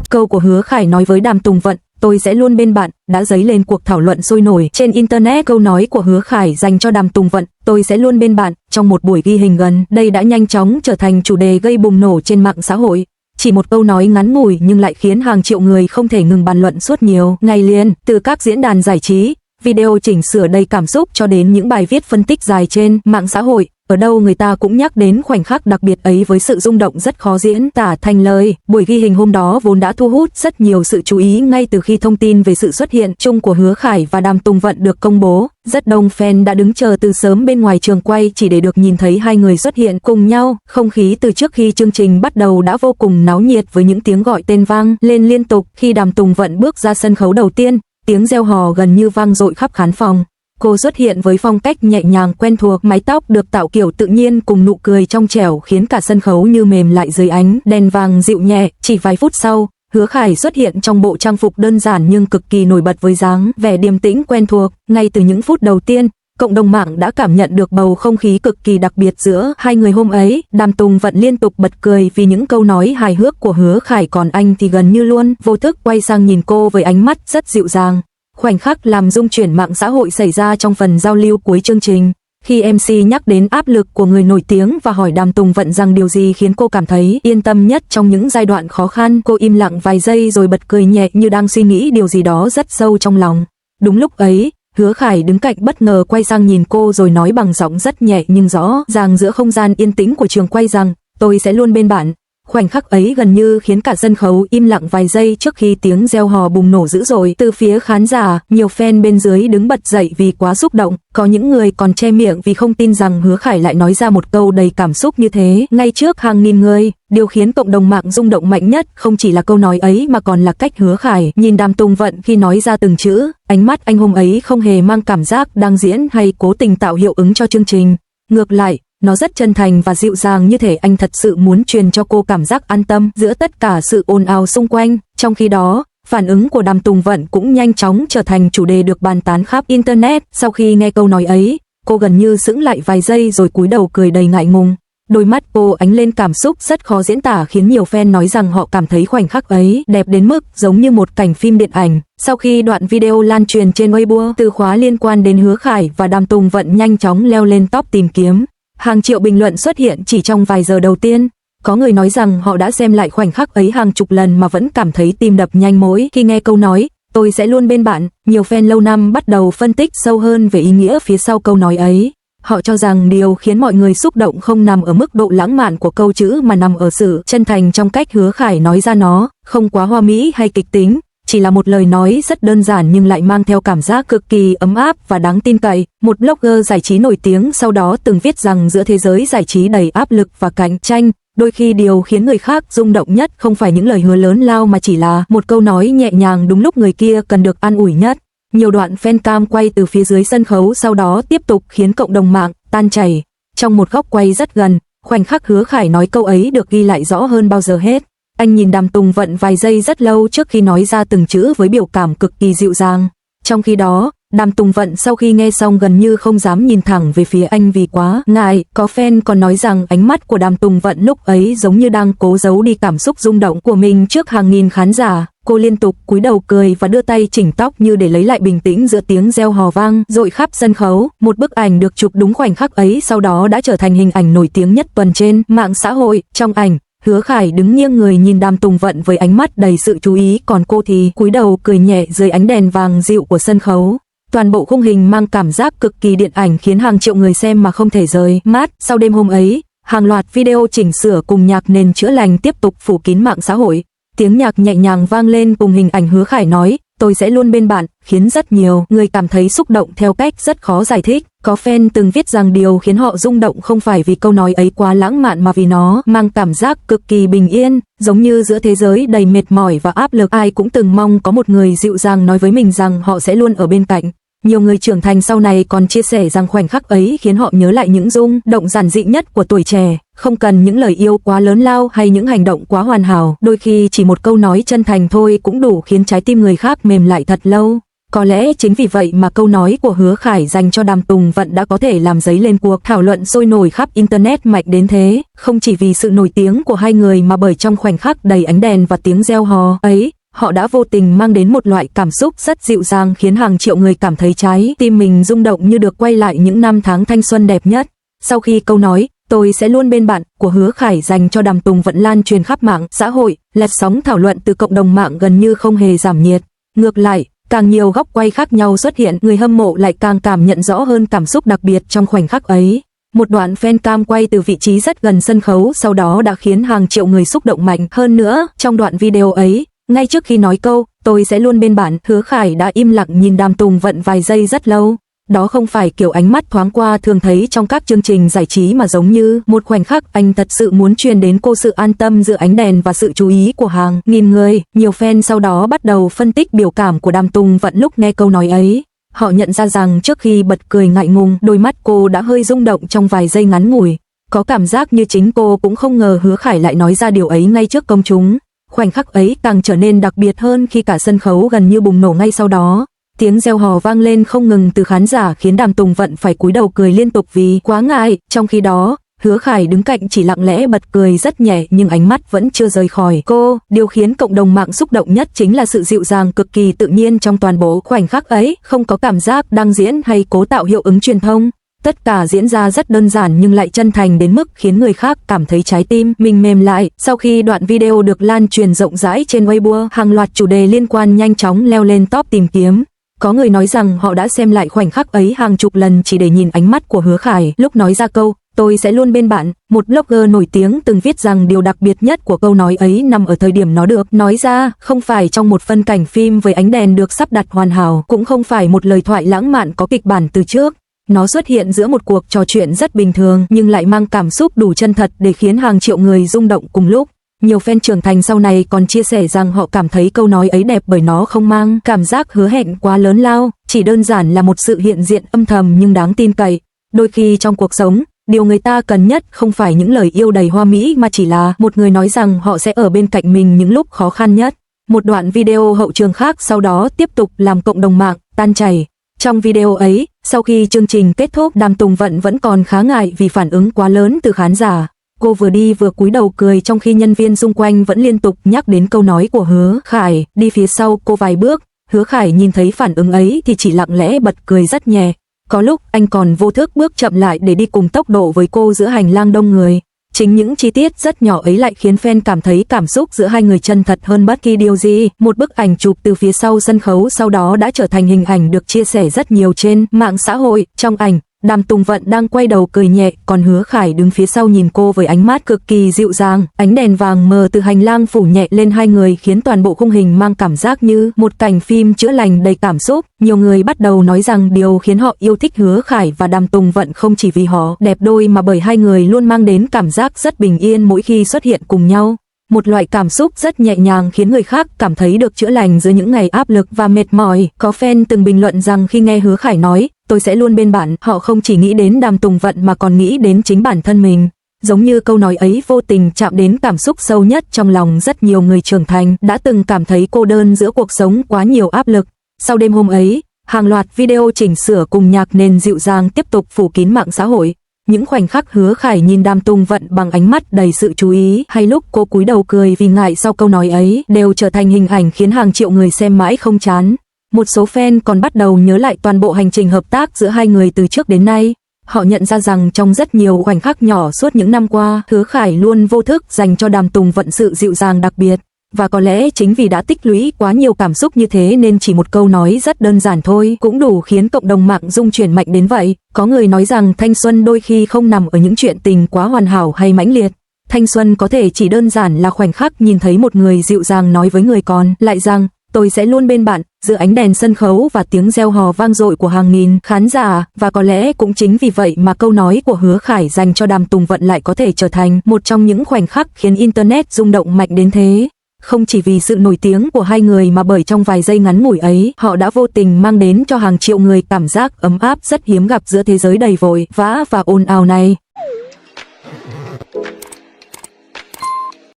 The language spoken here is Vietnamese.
Câu của Hứa Khải nói với Đàm Tùng Vận, tôi sẽ luôn bên bạn, đã dấy lên cuộc thảo luận sôi nổi trên internet. Câu nói của Hứa Khải dành cho Đàm Tùng Vận, tôi sẽ luôn bên bạn, trong một buổi ghi hình gần đây đã nhanh chóng trở thành chủ đề gây bùng nổ trên mạng xã hội. Chỉ một câu nói ngắn ngủi nhưng lại khiến hàng triệu người không thể ngừng bàn luận suốt nhiều ngày liền, từ các diễn đàn giải trí, video chỉnh sửa đầy cảm xúc cho đến những bài viết phân tích dài trên mạng xã hội. Ở đâu người ta cũng nhắc đến khoảnh khắc đặc biệt ấy với sự rung động rất khó diễn tả thành lời. Buổi ghi hình hôm đó vốn đã thu hút rất nhiều sự chú ý ngay từ khi thông tin về sự xuất hiện chung của Hứa Khải và Đàm Tùng Vận được công bố. Rất đông fan đã đứng chờ từ sớm bên ngoài trường quay chỉ để được nhìn thấy hai người xuất hiện cùng nhau. Không khí từ trước khi chương trình bắt đầu đã vô cùng náo nhiệt với những tiếng gọi tên vang lên liên tục. Khi Đàm Tùng Vận bước ra sân khấu đầu tiên, tiếng reo hò gần như vang dội khắp khán phòng. Cô xuất hiện với phong cách nhẹ nhàng quen thuộc, mái tóc được tạo kiểu tự nhiên cùng nụ cười trong trẻo khiến cả sân khấu như mềm lại dưới ánh đèn vàng dịu nhẹ. Chỉ vài phút sau, Hứa Khải xuất hiện trong bộ trang phục đơn giản nhưng cực kỳ nổi bật với dáng vẻ điềm tĩnh quen thuộc. Ngay từ những phút đầu tiên, cộng đồng mạng đã cảm nhận được bầu không khí cực kỳ đặc biệt giữa hai người hôm ấy. Đàm Tùng Vận liên tục bật cười vì những câu nói hài hước của Hứa Khải, còn anh thì gần như luôn vô thức quay sang nhìn cô với ánh mắt rất dịu dàng. Khoảnh khắc làm rung chuyển mạng xã hội xảy ra trong phần giao lưu cuối chương trình. Khi MC nhắc đến áp lực của người nổi tiếng và hỏi Đàm Tùng Vận rằng điều gì khiến cô cảm thấy yên tâm nhất trong những giai đoạn khó khăn, cô im lặng vài giây rồi bật cười nhẹ như đang suy nghĩ điều gì đó rất sâu trong lòng. Đúng lúc ấy, Hứa Khải đứng cạnh bất ngờ quay sang nhìn cô rồi nói bằng giọng rất nhẹ nhưng rõ ràng giữa không gian yên tĩnh của trường quay rằng, tôi sẽ luôn bên bạn. Khoảnh khắc ấy gần như khiến cả sân khấu im lặng vài giây trước khi tiếng reo hò bùng nổ dữ dội từ phía khán giả. Nhiều fan bên dưới đứng bật dậy vì quá xúc động, có những người còn che miệng vì không tin rằng Hứa Khải lại nói ra một câu đầy cảm xúc như thế ngay trước hàng nghìn người. Điều khiến cộng đồng mạng rung động mạnh nhất không chỉ là câu nói ấy mà còn là cách Hứa Khải nhìn Đàm Tùng Vận khi nói ra từng chữ. Ánh mắt anh hôm ấy không hề mang cảm giác đang diễn hay cố tình tạo hiệu ứng cho chương trình. Ngược lại, nó rất chân thành và dịu dàng, như thể anh thật sự muốn truyền cho cô cảm giác an tâm giữa tất cả sự ồn ào xung quanh. Trong khi đó, phản ứng của Đàm Tùng Vận cũng nhanh chóng trở thành chủ đề được bàn tán khắp internet. Sau khi nghe câu nói ấy, cô gần như sững lại vài giây rồi cúi đầu cười đầy ngại ngùng. Đôi mắt cô ánh lên cảm xúc rất khó diễn tả khiến nhiều fan nói rằng họ cảm thấy khoảnh khắc ấy đẹp đến mức giống như một cảnh phim điện ảnh. Sau khi đoạn video lan truyền trên Weibo, từ khóa liên quan đến Hứa Khải và Đàm Tùng Vận nhanh chóng leo lên top tìm kiếm. Hàng triệu bình luận xuất hiện chỉ trong vài giờ đầu tiên. Có người nói rằng họ đã xem lại khoảnh khắc ấy hàng chục lần mà vẫn cảm thấy tim đập nhanh mỗi khi nghe câu nói, tôi sẽ luôn bên bạn. Nhiều fan lâu năm bắt đầu phân tích sâu hơn về ý nghĩa phía sau câu nói ấy. Họ cho rằng điều khiến mọi người xúc động không nằm ở mức độ lãng mạn của câu chữ mà nằm ở sự chân thành trong cách Hứa Khải nói ra nó, không quá hoa mỹ hay kịch tính. Chỉ là một lời nói rất đơn giản nhưng lại mang theo cảm giác cực kỳ ấm áp và đáng tin cậy. Một blogger giải trí nổi tiếng sau đó từng viết rằng giữa thế giới giải trí đầy áp lực và cạnh tranh, đôi khi điều khiến người khác rung động nhất không phải những lời hứa lớn lao mà chỉ là một câu nói nhẹ nhàng đúng lúc người kia cần được an ủi nhất. Nhiều đoạn fan cam quay từ phía dưới sân khấu sau đó tiếp tục khiến cộng đồng mạng tan chảy. Trong một góc quay rất gần, khoảnh khắc Hứa Khải nói câu ấy được ghi lại rõ hơn bao giờ hết. Anh nhìn Đàm Tùng Vận vài giây rất lâu trước khi nói ra từng chữ với biểu cảm cực kỳ dịu dàng. Trong khi đó, Đàm Tùng Vận sau khi nghe xong gần như không dám nhìn thẳng về phía anh vì quá ngại. Có fan còn nói rằng ánh mắt của Đàm Tùng Vận lúc ấy giống như đang cố giấu đi cảm xúc rung động của mình trước hàng nghìn khán giả. Cô liên tục cúi đầu cười và đưa tay chỉnh tóc như để lấy lại bình tĩnh giữa tiếng reo hò vang dội khắp sân khấu. Một bức ảnh được chụp đúng khoảnh khắc ấy sau đó đã trở thành hình ảnh nổi tiếng nhất tuần trên mạng xã hội. Trong ảnh, Hứa Khải đứng nghiêng người nhìn Đàm Tùng Vận với ánh mắt đầy sự chú ý, còn cô thì cúi đầu cười nhẹ dưới ánh đèn vàng dịu của sân khấu. Toàn bộ khung hình mang cảm giác cực kỳ điện ảnh khiến hàng triệu người xem mà không thể rời mắt. Sau đêm hôm ấy, hàng loạt video chỉnh sửa cùng nhạc nền chữa lành tiếp tục phủ kín mạng xã hội. Tiếng nhạc nhẹ nhàng vang lên cùng hình ảnh Hứa Khải nói, tôi sẽ luôn bên bạn, khiến rất nhiều người cảm thấy xúc động theo cách rất khó giải thích. Có fan từng viết rằng điều khiến họ rung động không phải vì câu nói ấy quá lãng mạn mà vì nó mang cảm giác cực kỳ bình yên, giống như giữa thế giới đầy mệt mỏi và áp lực, ai cũng từng mong có một người dịu dàng nói với mình rằng họ sẽ luôn ở bên cạnh. Nhiều người trưởng thành sau này còn chia sẻ rằng khoảnh khắc ấy khiến họ nhớ lại những rung động giản dị nhất của tuổi trẻ, không cần những lời yêu quá lớn lao hay những hành động quá hoàn hảo, đôi khi chỉ một câu nói chân thành thôi cũng đủ khiến trái tim người khác mềm lại thật lâu. Có lẽ chính vì vậy mà câu nói của Hứa Khải dành cho Đàm Tùng Vận đã có thể làm dấy lên cuộc thảo luận sôi nổi khắp internet mạnh đến thế, không chỉ vì sự nổi tiếng của hai người mà bởi trong khoảnh khắc đầy ánh đèn và tiếng reo hò ấy, họ đã vô tình mang đến một loại cảm xúc rất dịu dàng khiến hàng triệu người cảm thấy trái tim mình rung động như được quay lại những năm tháng thanh xuân đẹp nhất. Sau khi câu nói "tôi sẽ luôn bên bạn" của Hứa Khải dành cho Đàm Tùng Vận lan truyền khắp mạng xã hội, làn sóng thảo luận từ cộng đồng mạng gần như không hề giảm nhiệt. Ngược lại, càng nhiều góc quay khác nhau xuất hiện, người hâm mộ lại càng cảm nhận rõ hơn cảm xúc đặc biệt trong khoảnh khắc ấy. Một đoạn fan cam quay từ vị trí rất gần sân khấu sau đó đã khiến hàng triệu người xúc động mạnh. Hơn nữa, trong đoạn video ấy, ngay trước khi nói câu "tôi sẽ luôn bên bạn", Hứa Khải đã im lặng nhìn Đàm Tùng Vận vài giây rất lâu. Đó không phải kiểu ánh mắt thoáng qua thường thấy trong các chương trình giải trí mà giống như một khoảnh khắc anh thật sự muốn truyền đến cô sự an tâm giữa ánh đèn và sự chú ý của hàng nghìn người. Nhiều fan sau đó bắt đầu phân tích biểu cảm của Đàm Tùng Vận lúc nghe câu nói ấy. Họ nhận ra rằng trước khi bật cười ngại ngùng, đôi mắt cô đã hơi rung động trong vài giây ngắn ngủi. Có cảm giác như chính cô cũng không ngờ Hứa Khải lại nói ra điều ấy ngay trước công chúng. Khoảnh khắc ấy càng trở nên đặc biệt hơn khi cả sân khấu gần như bùng nổ ngay sau đó. Tiếng reo hò vang lên không ngừng từ khán giả khiến Đàm Tùng Vận phải cúi đầu cười liên tục vì quá ngại. Trong khi đó, Hứa Khải đứng cạnh chỉ lặng lẽ bật cười rất nhẹ nhưng ánh mắt vẫn chưa rời khỏi cô. Điều khiến cộng đồng mạng xúc động nhất chính là sự dịu dàng cực kỳ tự nhiên trong toàn bộ khoảnh khắc ấy, không có cảm giác đang diễn hay cố tạo hiệu ứng truyền thông. Tất cả diễn ra rất đơn giản nhưng lại chân thành đến mức khiến người khác cảm thấy trái tim mình mềm lại. Sau khi đoạn video được lan truyền rộng rãi trên Weibo, hàng loạt chủ đề liên quan nhanh chóng leo lên top tìm kiếm. Có người nói rằng họ đã xem lại khoảnh khắc ấy hàng chục lần chỉ để nhìn ánh mắt của Hứa Khải lúc nói ra câu "tôi sẽ luôn bên bạn". Một blogger nổi tiếng từng viết rằng điều đặc biệt nhất của câu nói ấy nằm ở thời điểm nó được nói ra, không phải trong một phân cảnh phim với ánh đèn được sắp đặt hoàn hảo, cũng không phải một lời thoại lãng mạn có kịch bản từ trước. Nó xuất hiện giữa một cuộc trò chuyện rất bình thường nhưng lại mang cảm xúc đủ chân thật để khiến hàng triệu người rung động cùng lúc. Nhiều fan trưởng thành sau này còn chia sẻ rằng họ cảm thấy câu nói ấy đẹp bởi nó không mang cảm giác hứa hẹn quá lớn lao, chỉ đơn giản là một sự hiện diện âm thầm nhưng đáng tin cậy. Đôi khi trong cuộc sống, điều người ta cần nhất không phải những lời yêu đầy hoa mỹ mà chỉ là một người nói rằng họ sẽ ở bên cạnh mình những lúc khó khăn nhất. Một đoạn video hậu trường khác sau đó tiếp tục làm cộng đồng mạng tan chảy. Trong video ấy, sau khi chương trình kết thúc, Đàm Tùng Vận vẫn còn khá ngại vì phản ứng quá lớn từ khán giả. Cô vừa đi vừa cúi đầu cười trong khi nhân viên xung quanh vẫn liên tục nhắc đến câu nói của Hứa Khải. Đi phía sau cô vài bước, Hứa Khải nhìn thấy phản ứng ấy thì chỉ lặng lẽ bật cười rất nhẹ. Có lúc anh còn vô thức bước chậm lại để đi cùng tốc độ với cô giữa hành lang đông người. Chính những chi tiết rất nhỏ ấy lại khiến fan cảm thấy cảm xúc giữa hai người chân thật hơn bất kỳ điều gì. Một bức ảnh chụp từ phía sau sân khấu sau đó đã trở thành hình ảnh được chia sẻ rất nhiều trên mạng xã hội. Trong ảnh, Đàm Tùng Vận đang quay đầu cười nhẹ, còn Hứa Khải đứng phía sau nhìn cô với ánh mắt cực kỳ dịu dàng. Ánh đèn vàng mờ từ hành lang phủ nhẹ lên hai người khiến toàn bộ khung hình mang cảm giác như một cảnh phim chữa lành đầy cảm xúc. Nhiều người bắt đầu nói rằng điều khiến họ yêu thích Hứa Khải và Đàm Tùng Vận không chỉ vì họ đẹp đôi mà bởi hai người luôn mang đến cảm giác rất bình yên mỗi khi xuất hiện cùng nhau. Một loại cảm xúc rất nhẹ nhàng khiến người khác cảm thấy được chữa lành giữa những ngày áp lực và mệt mỏi. Có fan từng bình luận rằng khi nghe Hứa Khải nói "tôi sẽ luôn bên bạn", họ không chỉ nghĩ đến Đàm Tùng Vận mà còn nghĩ đến chính bản thân mình. Giống như câu nói ấy vô tình chạm đến cảm xúc sâu nhất trong lòng rất nhiều người trưởng thành đã từng cảm thấy cô đơn giữa cuộc sống quá nhiều áp lực. Sau đêm hôm ấy, hàng loạt video chỉnh sửa cùng nhạc nền dịu dàng tiếp tục phủ kín mạng xã hội. Những khoảnh khắc Hứa Khải nhìn Đàm Tùng Vận bằng ánh mắt đầy sự chú ý, hay lúc cô cúi đầu cười vì ngại sau câu nói ấy, đều trở thành hình ảnh khiến hàng triệu người xem mãi không chán. Một số fan còn bắt đầu nhớ lại toàn bộ hành trình hợp tác giữa hai người từ trước đến nay. Họ nhận ra rằng trong rất nhiều khoảnh khắc nhỏ suốt những năm qua, Hứa Khải luôn vô thức dành cho Đàm Tùng Vận sự dịu dàng đặc biệt. Và có lẽ chính vì đã tích lũy quá nhiều cảm xúc như thế nên chỉ một câu nói rất đơn giản thôi cũng đủ khiến cộng đồng mạng rung chuyển mạnh đến vậy. Có người nói rằng thanh xuân đôi khi không nằm ở những chuyện tình quá hoàn hảo hay mãnh liệt. Thanh xuân có thể chỉ đơn giản là khoảnh khắc nhìn thấy một người dịu dàng nói với người còn lại rằng "tôi sẽ luôn bên bạn", giữa ánh đèn sân khấu và tiếng reo hò vang dội của hàng nghìn khán giả. Và có lẽ cũng chính vì vậy mà câu nói của Hứa Khải dành cho Đàm Tùng Vận lại có thể trở thành một trong những khoảnh khắc khiến internet rung động mạnh đến thế. Không chỉ vì sự nổi tiếng của hai người mà bởi trong vài giây ngắn ngủi ấy, họ đã vô tình mang đến cho hàng triệu người cảm giác ấm áp rất hiếm gặp giữa thế giới đầy vội vã và ồn ào này.